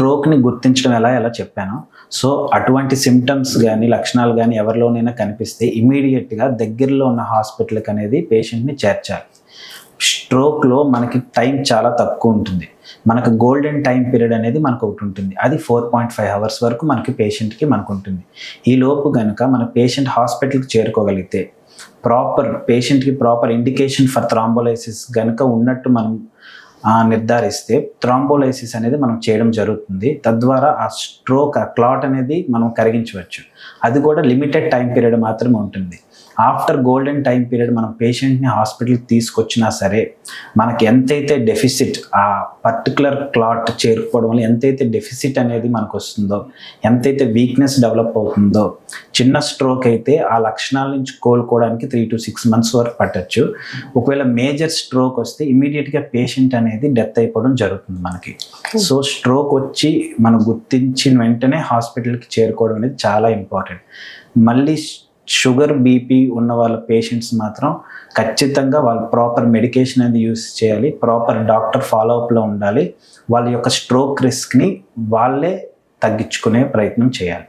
స్ట్రోక్ని గుర్తించడం ఎలా చెప్పానో, సో అటువంటి సిమ్టమ్స్ కానీ లక్షణాలు కానీ ఎవరిలోనైనా కనిపిస్తే ఇమీడియట్గా దగ్గరలో ఉన్న హాస్పిటల్కి అనేది పేషెంట్ని చేర్చాలి. స్ట్రోక్లో మనకి టైం చాలా తక్కువ ఉంటుంది. మనకు గోల్డెన్ టైం పీరియడ్ అనేది మనకు ఒకటి ఉంటుంది. అది 4.5 అవర్స్ వరకు మనకి పేషెంట్కి మనకు ఉంటుంది. ఈ లోపు కనుక మన పేషెంట్ హాస్పిటల్కి చేరుకోగలిగితే పేషెంట్కి ప్రాపర్ ఇండికేషన్ ఫర్ థ్రాంబోలైసిస్ కనుక ఉన్నట్టు మనం నిర్ధారిస్తే థ్రాంబోలైసిస్ అనేది మనం చేయడం జరుగుతుంది. తద్వారా ఆ క్లాట్ అనేది మనం కరిగించవచ్చు. అది కూడా లిమిటెడ్ టైం పీరియడ్ మాత్రమే ఉంటుంది. ఆఫ్టర్ గోల్డెన్ టైం పీరియడ్ మనం పేషెంట్ని హాస్పిటల్కి తీసుకొచ్చినా సరే మనకి ఎంతైతే డెఫిసిట్ ఆ పర్టికులర్ క్లాట్ చేరుకోవడం వల్ల ఎంతైతే డెఫిసిట్ అనేది మనకు వస్తుందో, ఎంతైతే వీక్నెస్ డెవలప్ అవుతుందో, చిన్న స్ట్రోక్ అయితే ఆ లక్షణాల నుంచి కోలుకోవడానికి 3 to 6 months వరకు పట్టచ్చు. ఒకవేళ మేజర్ స్ట్రోక్ వస్తే ఇమీడియట్గా పేషెంట్ అనేది డెత్ అయిపోవడం జరుగుతుంది మనకి. సో స్ట్రోక్ వచ్చి మనం గుర్తించిన వెంటనే హాస్పిటల్కి చేరుకోవడం అనేది చాలా ఇంపార్టెంట్. మళ్ళీ షుగర్ బీపీ ఉన్న వాళ్ళ పేషెంట్స్ మాత్రం ఖచ్చితంగా వాళ్ళు ప్రాపర్ మెడికేషన్ అనేది యూస్ చేయాలి. ప్రాపర్ డాక్టర్ ఫాలోఅప్లో ఉండాలి. వాళ్ళ యొక్క స్ట్రోక్ రిస్క్ని వాళ్ళే తగ్గించుకునే ప్రయత్నం చేయాలి.